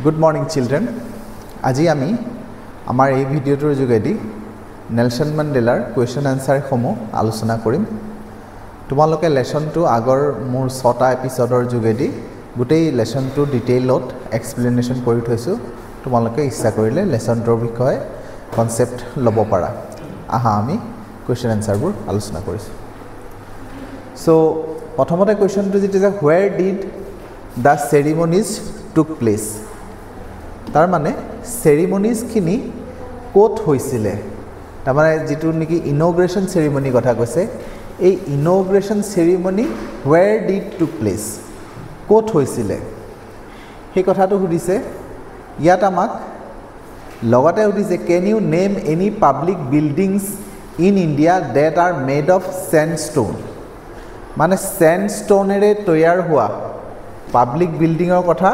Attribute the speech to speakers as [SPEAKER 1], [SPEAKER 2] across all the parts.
[SPEAKER 1] Good morning children. আজি আমি আমাৰ এই ভিডিওটোৰ যোগেদি নেলসন মান্ডেলাৰ কোৱেশ্চন আনসাৰ সমূহ আলোচনা কৰিম। তোমালোকে লেসনটো আগৰ মোৰ 6টা এপিসোডৰ যোগেদি গোটেই লেসনটো ডিটেইলত এক্সপ্লেনেশন কৰি থৈছো। তোমালোকে ইচ্ছা কৰিলে লেসনটোৰ বিষয়ে কনসেপ্ট ল'ব পাৰা। আহা আমি কোৱেশ্চন আনসাৰবোৰ আলোচনা কৰিছো। সো প্ৰথমতে কোৱেশ্চনটো যেটি যে where did the ceremonies took place? तार माने सेरिमोनिज खिनि कोत होइसिले तार माने जितु निकि इनॉग्रेशन सेरिमनी कथा কৈছে এই inauguration ceremony where did took place कोत होइसिले हे কথাটো हुदिसे ইয়াত আমাক লগতে हुदिसे can you name any public buildings in India that are made of sandstone माने sandstone रे तयार हुआ public buildingৰ কথা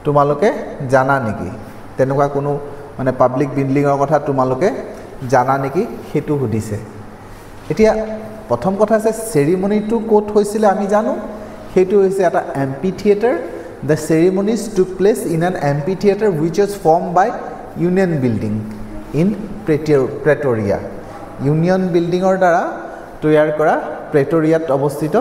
[SPEAKER 1] তোমালোকে জানা নেকি তেনকা কোনো মানে পাবলিক বিল্ডিংৰ কথা তোমালোকে জানা নেকি হেতু हुदिছে এতিয়া প্ৰথম কথা আছে সেৰিমনিটো কোত হৈছিল আমি জানো হেতু হৈছে এটা MP theatre the ceremonies took place in an amphitheater which was formed by Union Building in Pretoria Union Buildingৰ দ্বাৰা তৈয়াৰ কৰা প্ৰেটৰিয়াত অৱস্থিত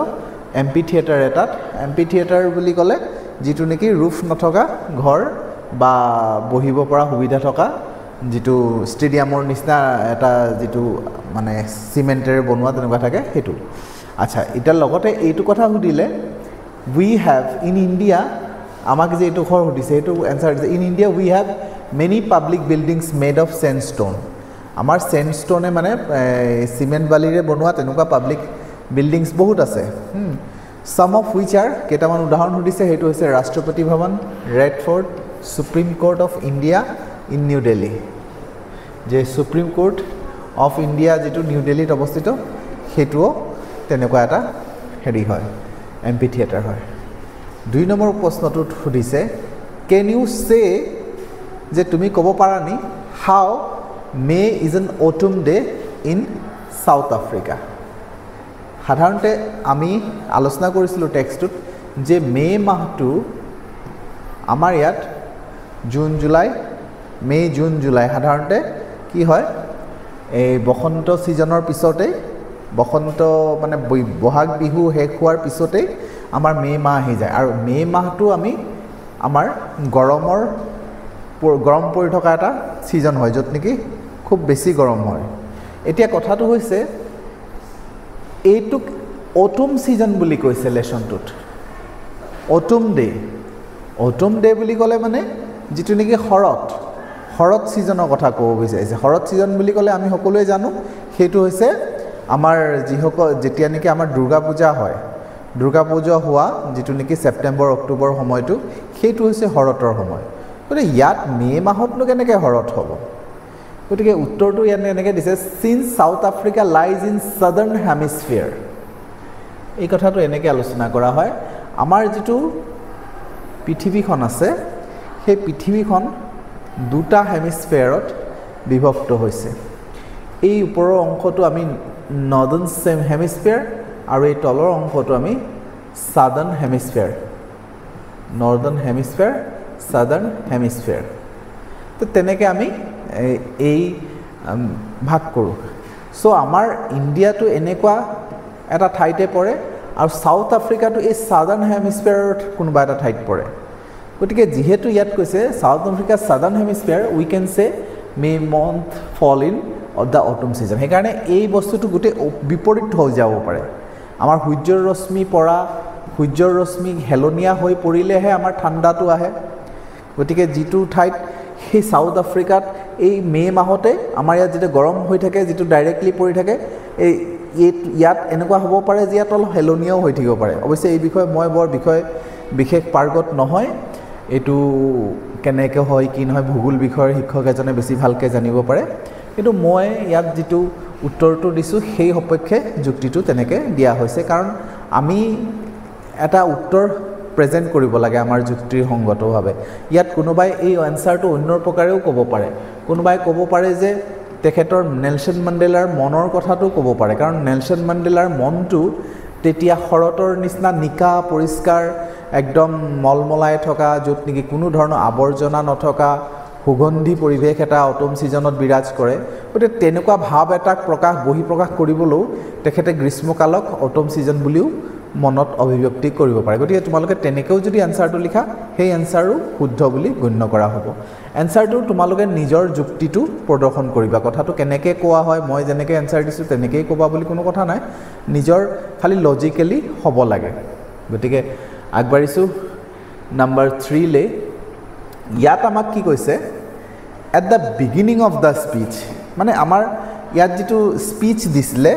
[SPEAKER 1] এমপিথিয়েটাৰ এটাত এমপিথিয়েটাৰ বুলি ক'লে जितु नेकी रूफ नथका घर बा बहिब परा सुविधा थका जितु स्टेडियमर निस्ना एटा जितु माने सिमेन्टेरे बनवा तनका थाके हेतु अच्छा इटा लगते एटु कथा हुदिले वी हैव इन इंडिया आमाक जे एटु घर हुदिसे एटु answer in India we have many public buildings made of sandstone आमार सैंडस्टोने माने सिमेन्ट बालिरे बनवा तनका पब्लिक बिल्डिंग्स बहुत আছে Some of which are কেটামান উদাহৰণ हुदिছে হেতু হৈছে Rashtrapati Bhavan Red Fort Supreme Court of India in New Delhi যে সুপ্ৰিম কোৰ্ট অফ ইণ্ডিয়া যেটো নিউ দিল্লীত অৱস্থিত হেতুও তেনেকুৱা এটা হেৰি হয় এমপি থিয়েটাৰ হয় দুই নম্বৰ প্ৰশ্নটোত हुदिছে can you say যে তুমি ক'ব পাৰানি how May is an autumn day in South Africa সাধাৰণতে আমি আলোচনা কৰিছিলো টেক্সটত যে মে মাহটো আমাৰ ইয়াত June July May June July সাধাৰণতে কি হয় এই বসন্ত সিজনৰ পিছতে বসন্ত মানে বহাগ বিহু শেষ হোৱাৰ পিছতে আমাৰ মে মাহ আহি যায় আৰু মে মাহটো আমি আমাৰ গৰম পৰি থকা এটা সিজন হয় যত নেকি খুব বেছি গৰম হয় এতিয়া কথাটো হৈছে এইটুক অটম সিজন বুলি কৈছে লেসনটোত অটম ডে বুলি ক'লে মানে যেটো নেকি শৰৎ সিজনৰ কথা ক'ব বিচাৰিছে শৰৎ সিজন বুলি ক'লে আমি সকলোৱে জানো হেতু হৈছে আমাৰ যিসকল যেতিয়া নেকি আমাৰ দুৰ্গা পূজা হয় দুৰ্গা পূজা হোৱা যেটো নেকি সেপ্টেম্বৰ অক্টোবৰ সময়টো হেতু হৈছে শৰতৰ সময় গতে ইয়াত মে মাহতনো কেনেকৈ শৰৎ হ'ব গতিকে উত্তৰটো ইয়াত এনেকৈ দিছে since South Africa lies in southern hemisphere এই কথাটো এনেকৈ আলোচনা কৰা হয় আমাৰ যেটো পৃথিৱীখন আছে সেই পৃথিৱীখন দুটা হেমিস্ফিয়াৰত বিভক্ত হৈছে এই ওপৰৰ অংশটো আমি নৰ্দাৰ্ণ হেমিস্ফিয়াৰ আৰু এই তলৰ অংশটো আমি সাদাৰ্ণ হেমিস্ফিয়াৰ নৰ্দাৰ্ণ হেমিস্ফিয়াৰ সাদাৰ্ণ হেমিস্ফিয়াৰ তো তেনেকৈ আমি এই ভাগ কৰো সো আমাৰ ইন্ডিয়াটো এনেকুৱা এটা ঠাইতে পৰে আৰু সাউথ আফ্ৰিকাটো এই সাদাৰ্ণ হেমিস্ফিয়াৰত কোনোবা এটা ঠাইত পৰে গতিকে যেহেতু ইয়াত কৈছে South Africa southern hemisphere we can say May month fall in the autumn season সেইকাৰণে এই বস্তুটো গোটেই বিপৰীত হৈ যাব পাৰে আমাৰ সূৰ্যৰ ৰশ্মি পৰা সূৰ্যৰ ৰশ্মি হেলনীয়া হৈ পৰিলেহে আমাৰ ঠাণ্ডাটো আহে গতিকে যিটো ঠাইত সেই সাউথ আফ্ৰিকাত এই মে মাহতে আমাৰ ইয়াত যেটো গৰম হৈ থাকে যেটো ডাইৰেক্টলি পৰি থাকে এই ইয়াত এনেকুৱা হ'ব পাৰে যে ইয়াত অলপ হেলনীয়াও হৈ থাকিব পাৰে অৱশ্যে এই বিষয়ে মই বৰ বিশেষ পাৰ্গত নহয় এটো কেনেকৈ হয় কি নহয় ভূগোল বিষয়ৰ শিক্ষক এজনে বেছি ভালকৈ জানিব পাৰে কিন্তু মই ইয়াত যেটো উত্তৰটো দিছো সেই সপক্ষে যুক্তিটো তেনেকৈ দিয়া হৈছে কাৰণ আমি এটা উত্তৰ প্ৰেজেন্ট কৰিব লাগে আমাৰ যুক্তিৰ সংগতভাৱে ইয়াত কোনোবাই এই আনসাৰটো অন্য প্ৰকাৰেও ক'ব পাৰে কোনোবাই ক'ব পাৰে যে তেখেতৰ নেলসন মান্ডেলাৰ মনৰ কথাটো ক'ব পাৰে কাৰণ নেলসন মান্ডেলাৰ মনটো তেতিয়া শৰতৰ নিচিনা নিকা পৰিষ্কাৰ একদম মলমলাই থকা য'ত নেকি কোনো ধৰণৰ আৱৰ্জনা নথকা সুগন্ধি পৰিৱেশ এটা অটম ছিজনত বিৰাজ কৰে গতিকে তেনেকুৱা ভাৱ এটা বহিঃপ্ৰকাশ কৰিবলৈও তেখেতে গ্ৰীষ্মকালক অটম ছিজন বুলিও মনত অভিব্যক্তি কৰিব পাৰে গতিকে তোমালোকে তেনেকৈও যদি এনসাৰটো লিখা সেই এনসাৰো শুদ্ধ বুলি গণ্য কৰা হ'ব এনসাৰটো তোমালোকে নিজৰ যুক্তিটো প্ৰদৰ্শন কৰিবা কথাটো কেনেকৈ কোৱা হয় মই যেনেকৈ এনসাৰ দিছোঁ তেনেকৈয়ে ক'বা বুলি কোনো কথা নাই নিজৰ খালি লজিকেলি হ'ব লাগে গতিকে আগবাঢ়িছোঁ নম্বৰ 3 লে ইয়াত আমাক কি কৈছে at the beginning of the speech মানে আমাৰ ইয়াত যিটো স্পীচ দিছিলে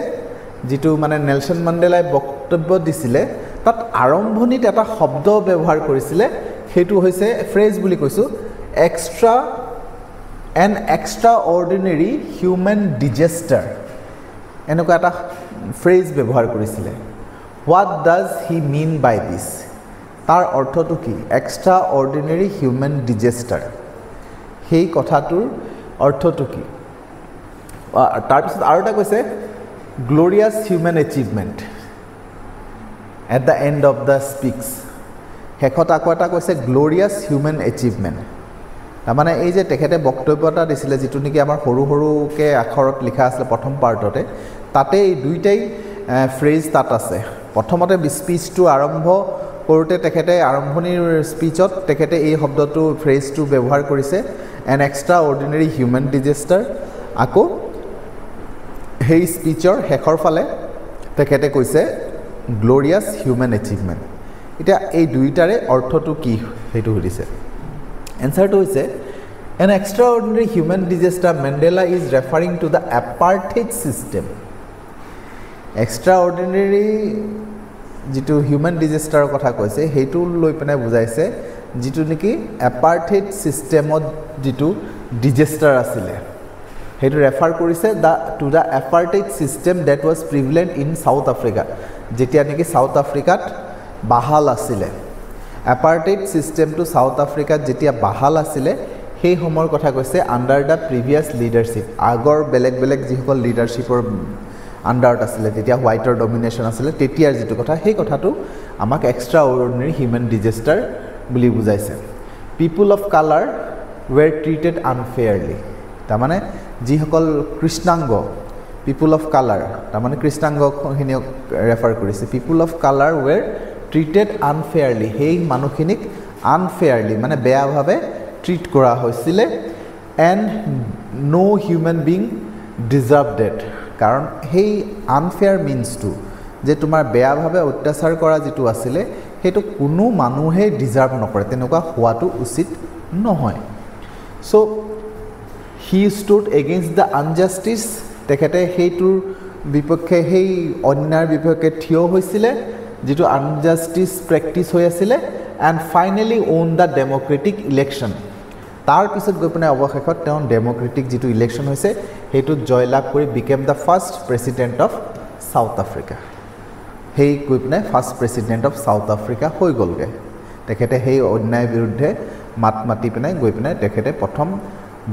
[SPEAKER 1] যিটো মানে নেলছন মেণ্ডেলাই বক্তব্য দিছিলে তাত আৰম্ভণিত এটা শব্দ ব্যৱহাৰ কৰিছিলে সেইটো হৈছে ফ্ৰেজ বুলি কৈছোঁ N extraordinary human disaster এনেকুৱা এটা ফ্ৰেজ ব্যৱহাৰ কৰিছিলে what does he mean by দিছ তাৰ অৰ্থটো কি এক্সট্ৰা অৰ্ডিনেৰী হিউমেন ডিজেষ্টাৰ সেই কথাটোৰ অৰ্থটো কি তাৰপিছত আৰু এটা কৈছে glorious human achievement at the end of the speaks শেষত আকৌ এটা কৈছে গ্লোৰিয়াছ হিউমেন এচিভমেণ্ট তাৰমানে এই যে তেখেতে বক্তব্য এটা দিছিলে যিটো নেকি আমাৰ সৰু সৰুকৈ আখৰত লিখা আছিলে প্ৰথম পাৰ্টতে তাতে এই দুইটাই ফ্ৰেজ তাত আছে প্ৰথমতে স্পীচটো আৰম্ভ কৰোঁতে তেখেতে আৰম্ভণিৰ স্পীচত তেখেতে এই শব্দটো ফ্ৰেজটো ব্যৱহাৰ কৰিছে N extraordinary human disaster আকৌ সেই স্পীচৰ শেষৰ ফালে তেখেতে কৈছে গ্লোৰিয়াছ হিউমেন এচিভমেণ্ট এতিয়া এই দুইটাৰে অৰ্থটো কি সেইটো সুধিছে এনসাৰটো হৈছে an extraordinary human disaster Mandela is referring to the apartheid system extraordinary যিটো হিউমেন ডিজেষ্টাৰৰ কথা কৈছে সেইটো লৈ পেলাই বুজাইছে যিটো নেকি এপাৰ্থেইড ছিষ্টেমত যিটো ডিজেষ্টাৰ আছিলে সেইটো ৰেফাৰ কৰিছে to the apartheid system that was prevalent in South Africa যেতিয়া নেকি চাউথ আফ্ৰিকাত বাহাল আছিলে এপাৰ্থেইড ছিষ্টেমটো চাউথ আফ্ৰিকাত যেতিয়া বাহাল আছিলে সেই সময়ৰ কথা কৈছে আণ্ডাৰ দ্য প্ৰিভিয়াছ লিডাৰশ্বিপ আগৰ বেলেগ বেলেগ যিসকল লিডাৰশ্বিপৰ আণ্ডাৰত আছিলে তেতিয়া হোৱাইটৰ ডমিনেশ্যন আছিলে তেতিয়াৰ যিটো কথা সেই কথাটো আমাক এক্সট্ৰা অৰ্ডিনেৰী হিউমেন ডিজেষ্টাৰ বুলি বুজাইছে পিপুল অফ কালাৰ ৱেৰ ট্ৰিটেড আনফেয়াৰলি তাৰমানে যিসকল কৃষ্ণাংগ পিপুল অফ কালাৰ তাৰমানে কৃষ্ণাংগখিনিক ৰেফাৰ কৰিছে people of colour were treated unfairly সেই মানুহখিনিক আনফেয়াৰলি মানে বেয়াভাৱে ট্ৰিট কৰা হৈছিলে and no' human being deserve that কাৰণ সেই আনফেয়াৰ মিনছটো যে তোমাৰ বেয়াভাৱে অত্যাচাৰ কৰা যিটো আছিলে সেইটো কোনো মানুহে ডিজাৰ্ভ নকৰে তেনেকুৱা হোৱাটো উচিত নহয় চ' হি ষ্টুড এগেইনষ্ট দ্য আনজাষ্টিছ তেখেতে সেইটোৰ বিপক্ষে সেই অন্যায়ৰ বিপক্ষে থিয় হৈছিলে যিটো আনজাষ্টিছ প্ৰেক্টিছ হৈ আছিলে and finally won the Democratic election তাৰপিছত গৈ পিনে অৱশেষত তেওঁ ডেম'ক্ৰেটিক যিটো ইলেকশ্যন হৈছে সেইটোত জয়লাভ কৰি became the first president of south Africa সেই গৈ পিনে first president of south Africa হৈ গ'লগৈ তেখেতে সেই অন্যায়ৰ বিৰুদ্ধে মাত মাতি পিনে গৈ পিনে তেখেতে প্ৰথম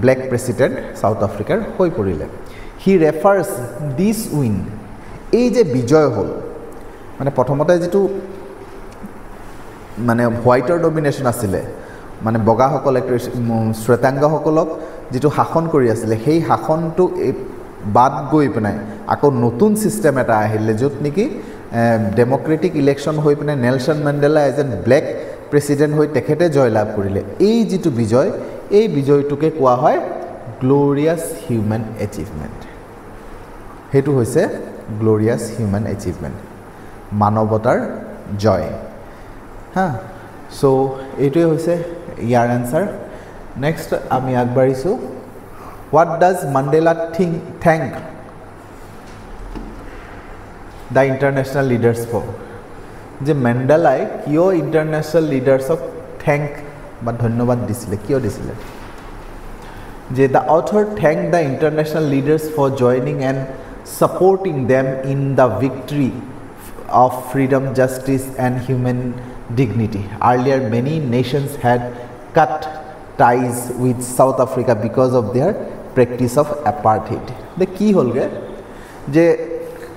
[SPEAKER 1] ব্লেক প্ৰেচিডেণ্ট চাউথ আফ্ৰিকাৰ হৈ পৰিলে হি ৰেফাৰ্ছ দিছ উইন এই যে বিজয় হ'ল মানে প্ৰথমতে যিটো মানে হোৱাইটৰ ডমিনেশ্যন আছিলে মানে বগাসকলে শ্বেতাংগসকলক যিটো শাসন কৰি আছিলে সেই শাসনটো বাদ গৈ পিনে আকৌ নতুন ছিষ্টেম এটা আহিলে য'ত নেকি ডেম'ক্ৰেটিক ইলেকশ্যন হৈ পিনে Nelson Mandela as an black president হৈ তেখেতে জয়লাভ কৰিলে এই যিটো বিজয় এই বিজয়টোকে কোৱা হয় গ্লোৰিয়াছ হিউমেন এচিভমেণ্ট সেইটো হৈছে গ্লোৰিয়াছ হিউমেন এচিভমেণ্ট মানৱতাৰ জয় হা চ' এইটোৱে হৈছে ইয়াৰ এনচাৰ নেক্সট আমি আগবাঢ়িছোঁ what does Mandela thank the international leaders for যে মেণ্ডেলাই কিয় ইণ্টাৰনেশ্যনেল লিডাৰ্ছক থেংক বা ধন্যবাদ দিছিলে কিয় দিছিলে যে the author thank the international leaders for joining and supporting them in the victory of freedom, justice and human dignity. Earlier, many nations had cut ties with South Africa because of their practice of apartheid. The key holge je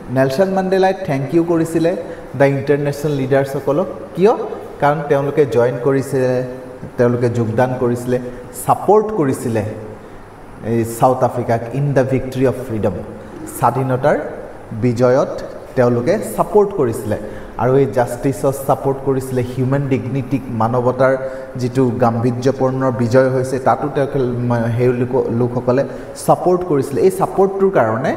[SPEAKER 1] Nelson Mandela thank you korisile the international leaders okolok kiyo কাৰণ তেওঁলোকে join কৰিছিলে তেওঁলোকে যোগদান কৰিছিলে support কৰিছিলে এই South আফ্ৰিকাক in the victory of freedom স্বাধীনতাৰ বিজয়ত তেওঁলোকে সাপোৰ্ট কৰিছিলে আৰু এই জাষ্টিছক সাপোৰ্ট কৰিছিলে হিউম্যান ডিগনিটিক মানৱতাৰ যেটো গাম্ভীৰ্যপূৰ্ণ বিজয় হৈছে তাতো সেই লোকসকলে সাপোৰ্ট কৰিছিলে এই সাপোৰ্টটোৰ কাৰণে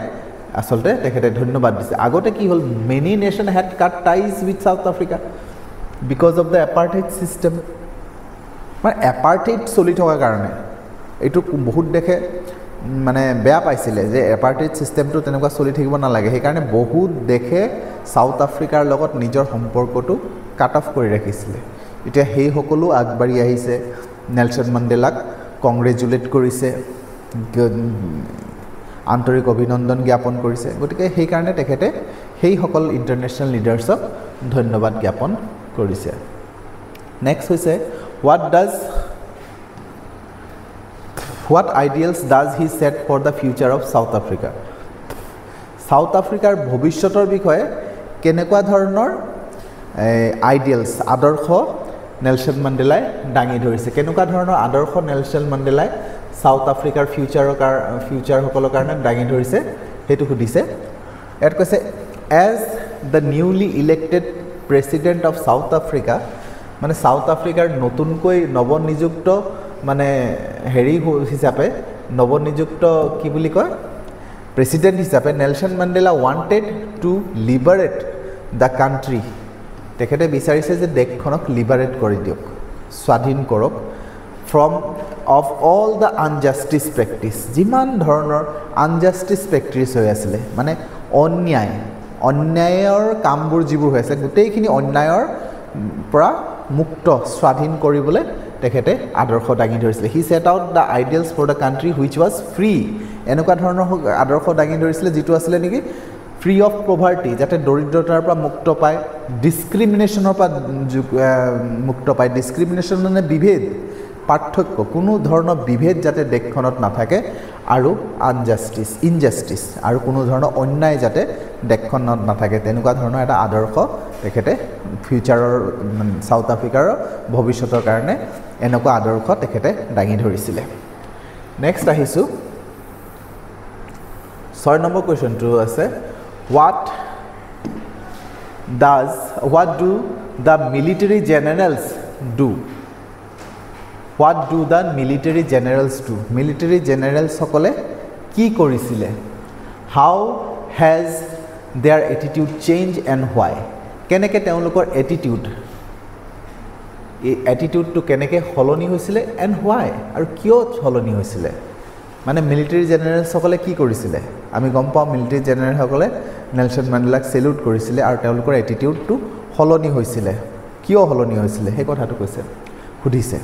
[SPEAKER 1] আসলতে তেখেতে ধন্যবাদ দিছে আগতে কি হল many nation had cut ties with South Africa because of the apartheid system মানে এপাৰ্থাইড চলি থকাৰ কাৰণে এইটো বহুত দেখে মানে বেয়া পাইছিলে যে এপাৰ্থাইড সিস্টেমটো তেনেকুৱা চলি থাকিব নালাগে সেই কাৰণে বহুত দেখে সাউথ আফ্ৰিকাৰ লগত নিজৰ সম্পৰ্কটো কাট অফ কৰি ৰাখিছিলে এতিয়া সেই সকলো আগবাঢ়ি আহিছে নেলসন মান্ডেলাক কংগ্ৰেচুলেট কৰিছে আন্তৰিক অভিনন্দন জ্ঞাপন কৰিছে গতিকে সেই কাৰণে তেখেতে সেই সকল ইন্টাৰনেশ্যনেল লিডাৰ্ছক ধন্যবাদ জ্ঞাপন কৰিছে নেক্সট হৈছে What ideals does he set for the future of South Africa? South Africa ভবিষ্যতৰ বিষয়ে কেনেকুৱা ধৰণৰ আইডিয়ালস আদৰ্শ নেলসন মান্ডেলাই দাঙি ধৰিছে কেনেকুৱা ধৰণৰ আদৰ্শ নেলসন মান্ডেলাই সাউথ আফ্ৰিকাৰ ফিউচাৰ সকলৰ কাৰণে দাঙি ধৰিছে হেতু সুধিছে এট কৈছে as the newly elected president of South Africa মানে সাউথ আফ্ৰিকাৰ নতুনকৈ নৱনিযুক্ত মানে হেৰি হিচাপে নৱনিযুক্ত কি বুলি কয় প্ৰেসিডেন্ট হিচাপে Nelson Mandela wanted to liberate the country তেখেতে বিচাৰিছে যে দেশখনক লিবাৰেট কৰি দিয়ক স্বাধীন কৰক from of all the injustice practice যিমান ধৰণৰ injustice practice হৈ আছিল মানে অন্যায়ৰ কামবোৰ যিবোৰ হৈ আছে গোটেইখিনি অন্যায়ৰ পৰা মুক্ত স্বাধীন কৰিবলৈ তেখেতে আদৰ্শ দাঙি ধৰিছিল he set out the ideals for the country which was free এনেকুৱা ধৰণৰ আদৰ্শ দাঙি ধৰিছিল যেটো আছিল নেকি ফ্ৰী অফ পভাৰ্টি যাতে দৰিদ্ৰতাৰ পৰা মুক্ত পায় ডিসক্ৰিমিনেশনৰ পৰা মুক্ত পায় ডিসক্ৰিমিনেশন মানে বিভেদ পাৰ্থক্য কোনো ধৰণৰ বিভেদ যাতে দেশখনত নাথাকে আৰু ইনজাস্টিস আৰু কোনো ধৰণৰ অন্যায় যাতে দেশখনত নাথাকে তেনেকুৱা ধৰণৰ এটা আদৰ্শ তেখেতে ফিউচাৰৰ সাউথ আফ্ৰিকাৰ ভৱিষ্যতৰ কাৰণে এনেকুৱা আদৰ্শ তেখেতে দাঙি ধৰিছিল নেক্সট আহিছো 6 নম্বৰ কোৱেশ্চনটো আছে what do the military generals do What do the military generals do? Military generals সকলে কি কৰিছিলে? How has their attitude changed and why? কেনেকৈ তেওঁলোকৰ attitude to কেনেকৈ হলনি হৈছিলে and why? আৰু কিয় হলনি হৈছিলে? মানে মিলিটাৰী জেনাৰেলছ সকলে কি কৰিছিলে? আমি গম পাওঁ মিলিটাৰী জেনাৰেল সকলে নেলসন মান্ডেলাক সেলুট কৰিছিলে আৰু তেওঁলোকৰ attitude to হলনি হৈছিলে। কিয় হলনি হৈছিলে? সেই কথাটো কৈছে সুধিছে।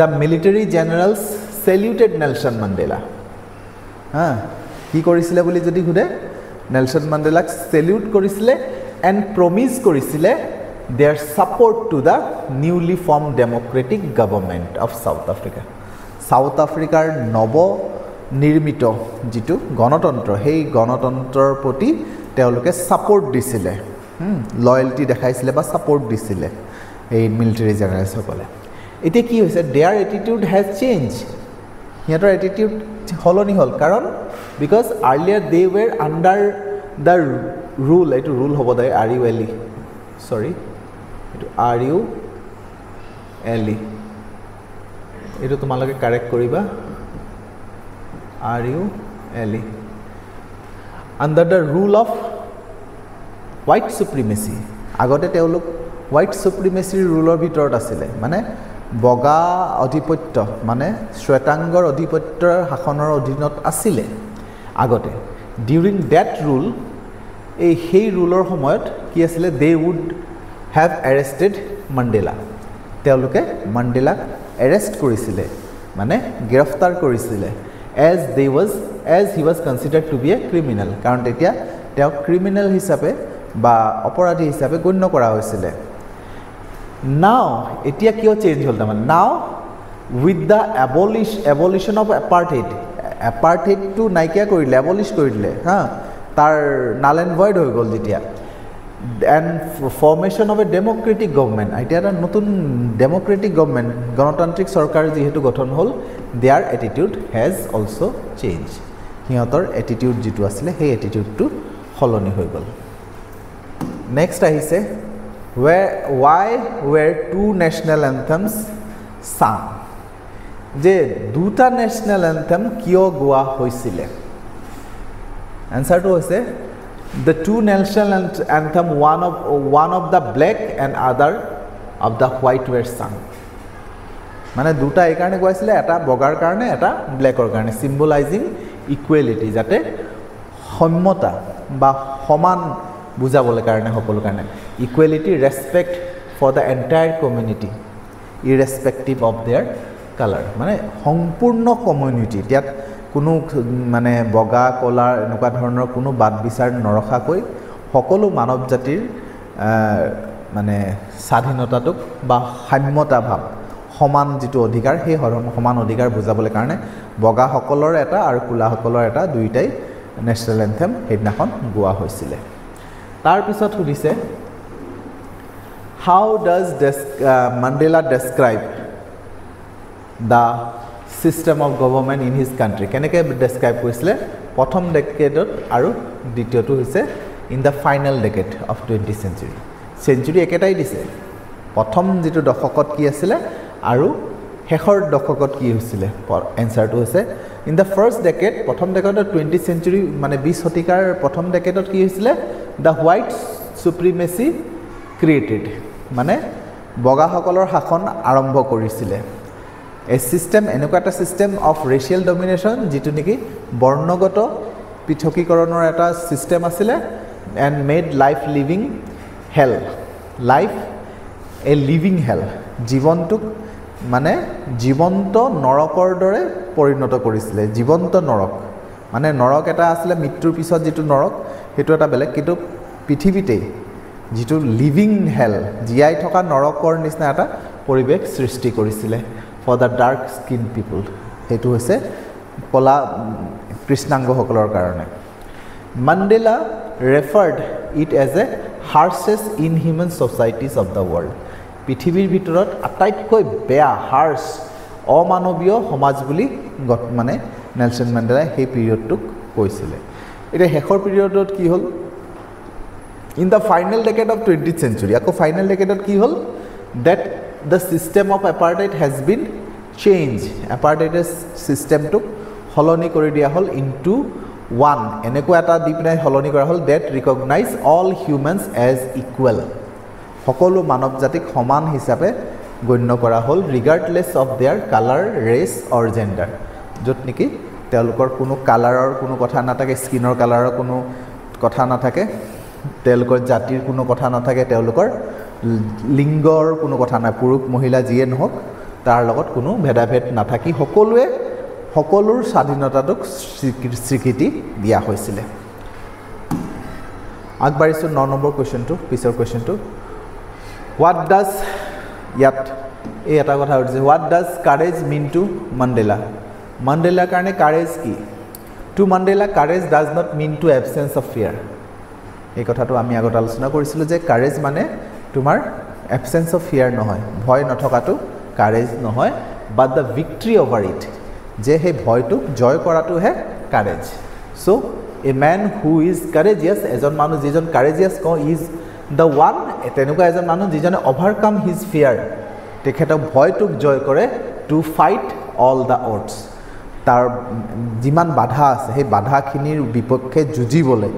[SPEAKER 1] The military generals saluted Nelson Mandela. কি কৰিছিলে বুলি যদি সুধে নেলসন মান্ডেলাক সেলুট কৰিছিলে and promise কৰিছিলে their support to the newly formed democratic government of South Africa. South Africar নৱ নিৰ্মিত যেটো গণতন্ত্ৰ সেই গণতন্ত্ৰৰ প্ৰতি তেওঁলোকে সাপোৰ্ট দিছিলে লয়্যালটি দেখাইছিলে বা সাপোৰ্ট দিছিলে এই মিলিটাৰী জেনাৰেলছ সকলে এতিয়া কি হৈছে their attitude has changed হিয়াতৰ attitude হলনি হল কাৰণ because earlier they were under the rule এটো rule হ'ব দে RULE sorry এটো RULE এটো তোমালোকে কাৰেক্ট কৰিবা RULE under the rule of white supremacy আগতে তেওঁলোক white supremacy ruler ভিতৰত আছিল মানে বগা অধিপত্য মানে শ্বেতাংগৰ অধিপত্যৰ শাসনৰ অধীনত আছিল আগতে during that rule এই সেই ৰুলৰ সময়ত কি আছিল they would have arrested Mandela তেওঁলোকে মান্ডেলাক এৰেষ্ট কৰিছিল মানে গ্ৰেফতাৰ কৰিছিল as he was considered to be a criminal কাৰণ তেতিয়া তেওঁ ক্ৰিমিনেল হিচাপে বা অপৰাধী হিচাপে গণ্য কৰা হৈছিল now etia kyo change hol taman now with the abolition of apartheid to naikia korile abolish korile ha tar null and void hoy gol jetia and formation of a democratic government. এতিয়া এটা নতুন democratic government গণতান্ত্ৰিক চৰকাৰ যেহেতু গঠন হ'ল, their attitude has also changed. সিহঁতৰ attitude যেটো আছিল সেই attitude টো সলনি হৈ গ'ল. Next আহিছে why were two national anthems sung? যে দুটা national anthem কিয় গোৱা হৈছিল? Answer টো হৈছে the two national anthem one of the black and other of the white were sung. মানে দুটা এই কাৰণে গোৱাইছিলে, এটা বগাৰ কাৰণে এটা ব্ল্যাকৰ কাৰণে, symbolizing equality, যাতে সমতা বা সমান বুজাবলৈ কাৰণে সকলো কাৰণে, equality, respect for the entire community irrespective of their color. মানে সম্পূৰ্ণ কমিউনিটি, ইয়াত কোনো মানে বগা কলা এনেকুৱা ধৰণৰ কোনো বাদ বিচাৰ নৰখাকৈ সকলো মানৱ জাতিৰ মানে স্বাধীনতাটোক বা সাম্যতা ভাৱ, সমান যেটো অধিকাৰ, সেই সমান অধিকাৰ বুজাবলৈ কাৰণে বগা সকলৰ এটা আৰু কোলা সকলৰ এটা দুইটাই নেশ্যনেল এন্থেম সেইদিনাখন গোৱা হৈছিল. তাৰ পিছত সুধিছে how does Mandela describe the system of government in his country? কেনেকৈ ডেসক্ৰাইব কৰিছিলে প্ৰথম ডেকেডত আৰু দ্বিতীয়টো হৈছে in the final decade of 20th century. Century একেটাই দিছে, প্ৰথম যেটো দশকত কি আছিলে আৰু শেষৰ দশকত কি হৈছিল. এনসাৰটো হৈছে in the first decade, প্ৰথম ডেকেডত 20th century মানে 20 শতিকাৰ প্ৰথম ডেকেডত কি হৈছিল, the white supremacy created, মানে বগা সকলৰ শাসন আৰম্ভ কৰিছিল. A system, এনেকুৱা এটা system of racial domination যেটো নেকি বৰ্ণগত পৃথকীকৰণৰ এটা system আছিলে, and made life living hell, life a living hell, জীৱনটোক মানে জীৱন্ত নৰকৰ দৰে পৰিণত কৰিছিলে. জীৱন্ত নৰক মানে নৰক এটা আছিলে মৃত্যুৰ পিছত যেটো নৰক, হেতু এটা বেলেগ, কিন্তু পৃথিৱীতে যেটো লিভিং হেল, জীয়াই থকা নৰকৰ নিচিনা এটা পৰিৱেশ সৃষ্টি কৰিছিলে for the dark skin people. হেতু হৈছে কলা কৃষ্ণাংগসকলৰ কাৰণে. Mandela referred it as a harshest inhuman societies of the world. পৃথিৱীৰ ভিতৰত আটাইতকৈ বেয়া হাৰ্শ অমানৱীয় সমাজ বুলি মানে নেলসন মেণ্ডেলাই সেই পিৰিয়ডটোক কৈছিলে. এটা শেষৰ পিৰিয়ডত কি হ'ল, in the final decade of 20th century, আকৌ final decade কি হ'ল, that the system of apartheid has been changed. apartheid system টোক হলনি কৰি দিয়া হ'ল into one, এনেকুৱা এটা দিপনাই হলনি কৰা হ'ল, that recognize all humans as equal, সকলো মানৱ জাতিক সমান হিচাপে গণ্য কৰা হ'ল, regardless of their color, race or gender. য'ত নেকি তেওঁলোকৰ কোনো কালাৰৰ কোনো কথা নাথাকে, স্কিনৰ কালাৰৰ কোনো কথা নাথাকে, তেওঁলোকৰ জাতিৰ কোনো কথা নাথাকে, তেওঁলোকৰ লিংগৰ কোনো কথা নাই, পুৰুষ মহিলা যিয়ে নহওক তাৰ লগত কোনো ভেদাভেদ নাথাকি সকলোৱে সকলোৰ স্বাধীনতাটোক স্বীকৃতি দিয়া হৈছিল. আগবাঢ়িছোঁ 9 নম্বৰ কুৱেশ্যনটো, পিছৰ কুৱেশ্যনটো. What does, ইয়াত এই এটা কথা উঠিছে, what does courage mean to Mandela? Mandela কাৰণে courage কি? To Mandela, courage does not mean to absence of fear. এই কথাটো আমি আগত আলোচনা কৰিছিলোঁ যে courage মানে তোমাৰ absence of fear নহয়, ভয় নথকাটো courage নহয়, but the victory over it, যে সেই ভয়টোক জয় কৰাটোহে courage. So a man who is courageous, এজন মানুহ যিজন courageous কওঁ, is the one, তেনেকুৱা এজন মানুহ যিজনে overcome his fear, তেখেতক ভয়টোক জয় কৰে, to fight all the odds, তাৰ যিমান বাধা আছে সেই বাধাখিনিৰ বিপক্ষে যুঁজিবলৈ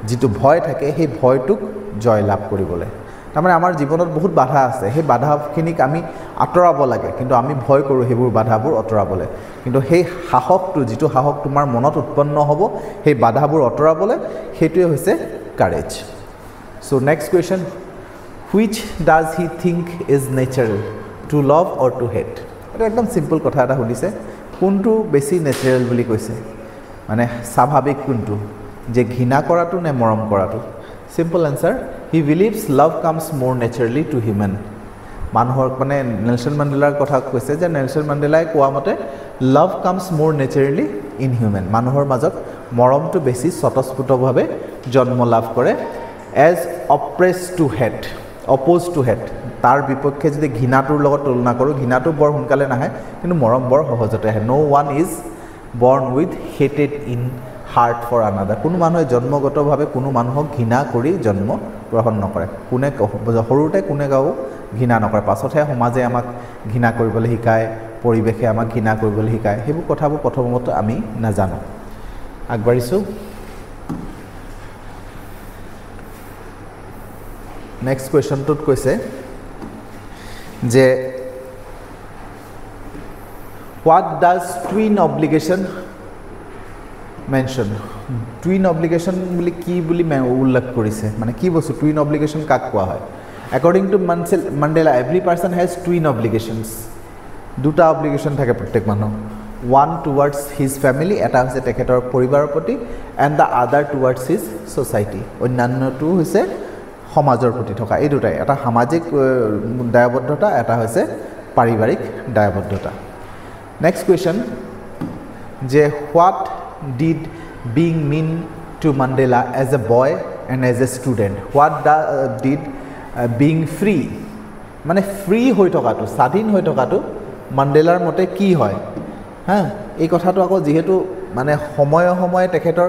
[SPEAKER 1] যেটো ভয় থাকে সেই ভয়টোক জয় লাভ কৰিবলৈ. তাৰমানে আমাৰ জীৱনত বহুত বাধা আছে, সেই বাধাখিনিক আমি আঁতৰাব লাগে, কিন্তু আমি ভয় কৰোঁ সেইবোৰ বাধাবোৰ আঁতৰাবলৈ, কিন্তু সেই সাহসটো যেটো সাহস তোমাৰ মনত উৎপন্ন হ'ব সেই বাধাবোৰ আঁতৰাবলৈ, সেইটোৱে হৈছে courage. So next question, which does he think is natural, to love or to hate? এটা একদম সিম্পল কথা এটা সুধিছে, কোনটো বেছি ন্যাচাৰাল বুলি কৈছে, মানে স্বাভাৱিক কোনটো, যে ঘৃণা কৰাটো নে মৰম কৰাটো? Simple answer, he believes love comes more naturally two human. মানুহৰ মানে নেলসন মেণ্ডেলাৰ কথা কৈছে যে নেলসন মেণ্ডেলাই কোৱা মতে love comes more naturally in human, মানুহৰ মাজত মৰমটো বেছি স্বতঃস্ফূৰ্তভাৱে জন্ম লাভ কৰে এজ অপ্ৰেছ to hate opposed to hate তাৰ বিপক্ষে যদি ঘৃণাটোৰ লগত তুলনা কৰোঁ ঘৃণাটো বৰ সোনকালে নাহে কিন্তু মৰম বৰ সহজতে আহে no' one is born with হেটেড ইন হাৰ্ট ফৰ আনাদাৰ কোনো মানুহে জন্মগতভাৱে কোনো মানুহক ঘৃণা কৰি জন্ম গ্ৰহণ নকৰে কোনে সৰুতে কোনে কাকো ঘৃণা নকৰে পাছতহে সমাজে আমাক ঘৃণা কৰিবলৈ শিকায় পৰিৱেশে আমাক ঘৃণা কৰিবলৈ শিকায় সেইবোৰ কথাবোৰ প্ৰথমতে আমি নাজানো আগবাঢ়িছোঁ নেক্সট কুৱেশ্যনটোত কৈছে যে what does twin obligation mention twin obligation বুলি কি বুলি উল্লেখ কৰিছে মানে কি বস্তু টুইন অব্লিগেশ্যন কাক কোৱা হয় according to Mandela every person has twin obligations দুটা অব্লিগেশ্যন থাকে প্ৰত্যেক মানুহ ওৱান টুৱাৰ্ডছ হিজ ফেমিলি এটা হৈছে তেখেতৰ পৰিবাৰৰ প্ৰতি and the other towards his society অন্যান্যটো হৈছে সমাজৰ প্ৰতি থকা এই দুটাই এটা সামাজিক দায়বদ্ধতা এটা হৈছে পাৰিবাৰিক দায়বদ্ধতা নেক্সট কুৱেশ্যন যে what did being mean to Mandela as a boy and as a student what did being free মানে ফ্ৰী হৈ থকাটো স্বাধীন হৈ থকাটো মাণ্ডেলাৰ মতে কি হয় হা এই কথাটো আকৌ যিহেতু মানে সময়ে সময়ে তেখেতৰ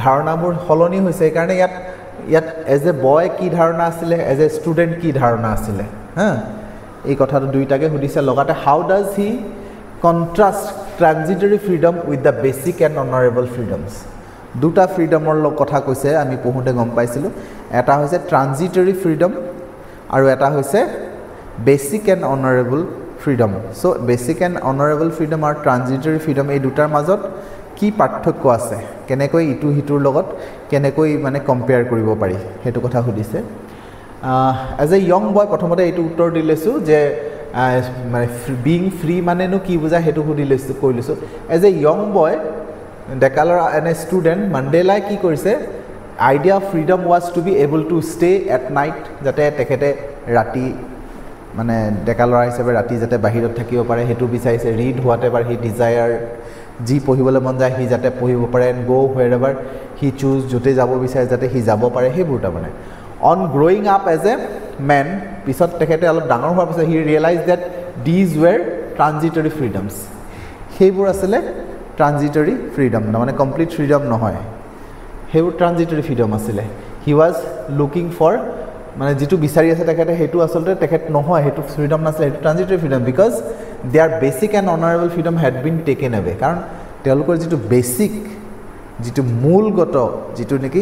[SPEAKER 1] ধাৰণাবোৰ সলনি হৈছে সেইকাৰণে ইয়াত এজ এ বয় কি ধাৰণা আছিলে এজ এ ষ্টুডেণ্ট কি ধাৰণা আছিলে হা এই কথাটো দুইটাকে সুধিছে লগতে how does he contrast transitory freedom with the basic and honourable freedoms দুটা ফ্ৰীডমৰ কথা কৈছে আমি পঢ়োঁতে গম পাইছিলোঁ এটা হৈছে ট্ৰানজিটৰী ফ্ৰীডম আৰু এটা হৈছে basic and honourable freedom so' basic and honourable freedom আৰু ট্ৰানজিটৰী ফ্ৰীডম এই দুটাৰ মাজত কি পাৰ্থক্য আছে কেনেকৈ ইটো সিটোৰ লগত কেনেকৈ মানে কম্পেয়াৰ কৰিব পাৰি সেইটো কথা সুধিছে এজ এ য়ং বয় প্ৰথমতে এইটো উত্তৰ দি লৈছোঁ যে মানে বিং ফ্ৰী মানেনো কি বুজায় সেইটো সুধি লৈছোঁ কৈ লৈছোঁ এজ এ য়ং বয় ডেকালৰা এন এ ষ্টুডেণ্ট মাণ্ডেলাই কি কৰিছে idea of freedom was to be able to stay at night যাতে তেখেতে ৰাতি মানে ডেকালৰা হিচাপে ৰাতি যাতে বাহিৰত থাকিব পাৰে সেইটো বিচাৰিছে read whatever he desire যি পঢ়িবলৈ মন যায় সি যাতে পঢ়িব পাৰে এণ্ড গ' হুৱেৰ এভাৰ হি চুজ য'তে যাব বিচাৰে যাতে সি যাব পাৰে সেইবোৰ তাৰমানে on growing up as a man পিছত তেখেতে অলপ ডাঙৰ হোৱাৰ পিছত he realize that these were transitory freedoms সেইবোৰ আছিলে ট্ৰানজিটৰী ফ্ৰীডম মানে কমপ্লিট ফ্ৰীডম নহয় সেইবোৰ ট্ৰানজিটৰী ফ্ৰীডম আছিলে হি ৱাজ লুকিং ফৰ মানে যিটো বিচাৰি আছে তেখেতে সেইটো আচলতে তেখেত নহয় সেইটো ফ্ৰীডম নাছিলে সেইটো transitory freedom because their basic and honourable freedom had been taken away কাৰণ তেওঁলোকৰ যিটো বেচিক যিটো মূলগত যিটো নেকি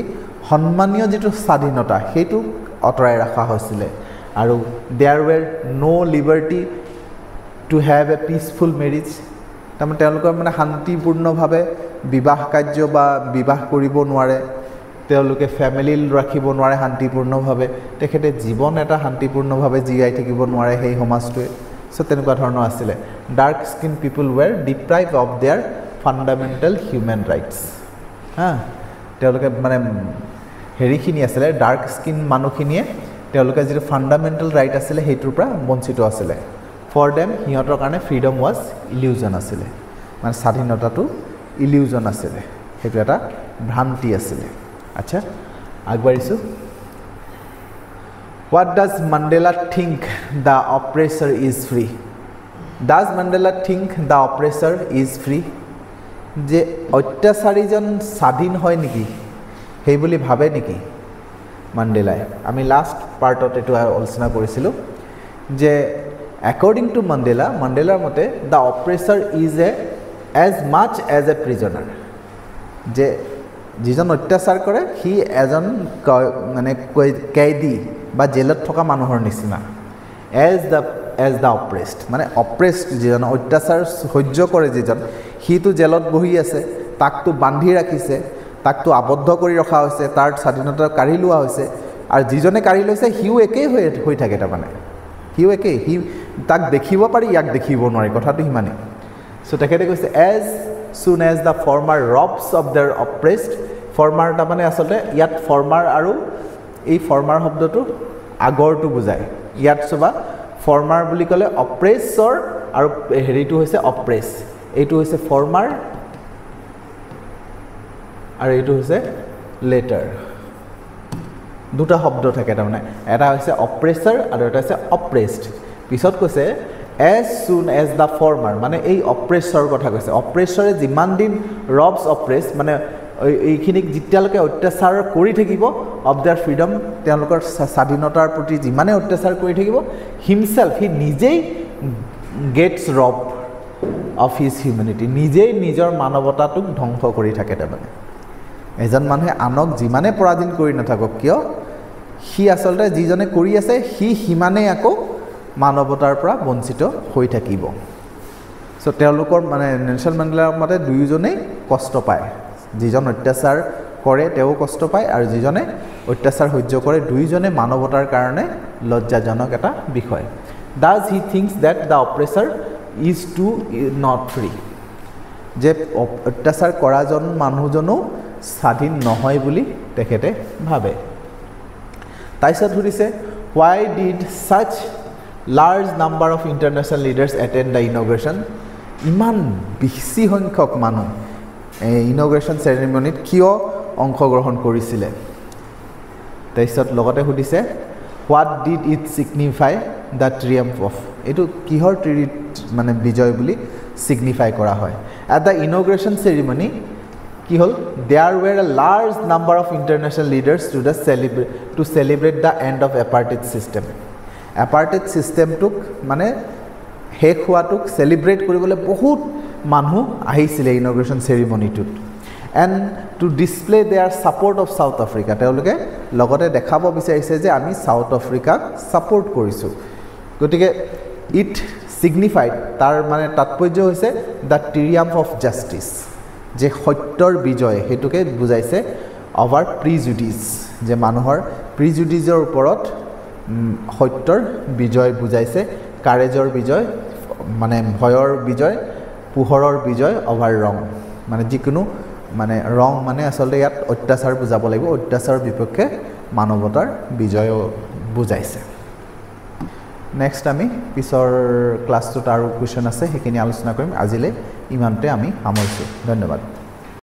[SPEAKER 1] সন্মানীয় যিটো স্বাধীনতা সেইটো আঁতৰাই ৰখা হৈছিলে আৰু there were no' liberty to have a peaceful marriage তাৰমানে তেওঁলোকৰ মানে শান্তিপূৰ্ণভাৱে বিবাহ কাৰ্য বা বিবাহ কৰিব নোৱাৰে তেওঁলোকে ফেমিলি ৰাখিব নোৱাৰে শান্তিপূৰ্ণভাৱে তেখেতে জীৱন এটা শান্তিপূৰ্ণভাৱে জীয়াই থাকিব নোৱাৰে সেই সমাজটোৱে চ' তেনেকুৱা ধৰণৰ আছিলে dark skin people were deprive of their fundamental human rights হা তেওঁলোকে মানে হেৰিখিনি আছিলে ডাৰ্ক স্কিন মানুহখিনিয়ে তেওঁলোকে যিটো ফাণ্ডামেণ্টেল ৰাইট আছিলে সেইটোৰ পৰা বঞ্চিত আছিলে ফৰ দেম সিহঁতৰ কাৰণে ফ্ৰীডম ৱাজ ইলিউজন আছিলে মানে স্বাধীনতাটো ইলিউজন আছিলে সেইটো এটা ভ্ৰান্তি আছিলে আচ্ছা আগবাঢ়িছোঁ what does Mandela think the oppressor is free does Mandela think the oppressor is free যে অত্যাচাৰীজন স্বাধীন হয় নেকি সেই বুলি ভাবে নেকি মাণ্ডেলাই আমি লাষ্ট পাৰ্টত এইটো আলোচনা কৰিছিলোঁ যে একৰ্ডিং টু মাণ্ডেলাৰ মতে the oppressor is as much as a prisoner যে যিজন অত্যাচাৰ কৰে সি এজন মানে কেইদি বা জেলত থকা মানুহৰ নিচিনা এজ দ্য অপ্ৰেছড মানে অপ্ৰেছড যিজন অত্যাচাৰ সহ্য কৰে যিজন সিটো জেলত বহি আছে তাকতো বান্ধি ৰাখিছে তাকতো আবদ্ধ কৰি ৰখা হৈছে তাৰ স্বাধীনতা কাঢ়ি লোৱা হৈছে আৰু যিজনে কাঢ়ি লৈছে সিও একেই হৈ থাকে তাৰমানে সিও একেই সি তাক দেখিব পাৰি ইয়াক দেখিব নোৱাৰি কথাটো সিমানেই চ' তেখেতে কৈছে as soon as the former robs of their oppressed former তাৰমানে আচলতে ইয়াত ফৰ্মাৰ আৰু এই ফৰ্মাৰ শব্দটো আগৰটো বুজায় ইয়াত চবা ফৰ্মাৰ বুলি ক'লে অপ্ৰেছৰ আৰু হেৰিটো হৈছে অপ্ৰেছ এইটো হৈছে ফৰ্মাৰ আৰু এইটো হৈছে লেটাৰ দুটা শব্দ থাকে তাৰমানে এটা হৈছে অপ্ৰেছাৰ আৰু এটা হৈছে অপ্ৰেছড পিছত কৈছে as soon as the former মানে এই অপ্ৰেছৰ কথা কৈছে অপ্ৰেছৰে যিমান দিন ৰবছ অপ্ৰেছ মানে এইখিনিক যেতিয়ালৈকে অত্যাচাৰ কৰি থাকিব অফ দেয়াৰ ফ্ৰীডম তেওঁলোকৰ স্বাধীনতাৰ প্ৰতি যিমানে অত্যাচাৰ কৰি থাকিব হিমছেলফ হি নিজেই গেটছ ৰব অফ হিজ হিউমেনিটি নিজেই নিজৰ মানৱতাটোক ধ্বংস কৰি থাকে তাৰমানে এজন মানুহে আনক যিমানে পৰাধীন কৰি নাথাকক কিয় সি আচলতে যিজনে কৰি আছে সি সিমানেই আকৌ মানৱতাৰ পৰা বঞ্চিত হৈ থাকিব সো তেওঁলোকৰ মানে নেলছন মেণ্ডেলাৰ মতে দুয়োজনেই কষ্ট পায় যিজন অত্যাচাৰ কৰে তেওঁ কষ্ট পায় আৰু যিজনে অত্যাচাৰ সহ্য কৰে দুয়োজনে মানৱতাৰ কাৰণে লজ্জাজনক এটা বিষয় does he thinks that the oppressor is too not free যে অত্যাচাৰ কৰাজন মানুহজনো স্বাধীন নহয় বুলি তেখেতে ভাবে তাৰপিছত সুধিছে why did such large number of international leaders attend the inauguration ইমান বেছি সংখ্যক মানুহ ইনগ্ৰেশ্যন চেৰেমনিত কিয় অংশগ্ৰহণ কৰিছিলে তাৰপিছত লগতে সুধিছে what did it signify the triumph of এইটো কিহৰ মানে বিজয় বুলি ছিগনিফাই কৰা হয় এট দ্য ইনগ্ৰেশ্যন চেৰিমনি কি হ'ল there were a large number of international leaders to celebrate the end of apartheid system apartheid ছিষ্টেমটোক মানে শেষ হোৱাটোক চেলিব্ৰেট কৰিবলৈ বহুত মানুহ আহিছিলে ইনগ্ৰেশ্যন চেৰিমনিটোত and to display their support of South Africa তেওঁলোকে লগতে দেখাব বিচাৰিছে যে আমি ছাউথ আফ্ৰিকাক ছাপৰ্ট কৰিছোঁ গতিকে ইট ছিগনিফাইড তাৰ মানে তাৎপৰ্য হৈছে দ্য ট্ৰিয়াম্ফ অফ জাষ্টিছ যে সত্যৰ বিজয় সেইটোকে বুজাইছে অভাৰ প্ৰিজুডিচ যে মানুহৰ প্ৰিজুডিজৰ ওপৰত সত্যৰ বিজয় বুজাইছে কাৰেজৰ বিজয় মানে ভয়ৰ বিজয় পোহৰৰ বিজয় অভাৰ ৰং মানে যিকোনো মানে ৰং মানে আচলতে ইয়াত অত্যাচাৰ বুজাব লাগিব অত্যাচাৰৰ বিপক্ষে মানৱতাৰ বিজয় বুজাইছে নেক্সট আমি পিছৰ ক্লাছটোত আৰু কুৱেশ্যন আছে সেইখিনি আলোচনা কৰিম আজিলৈ ইমানতে আমি সামৰিছোঁ ধন্যবাদ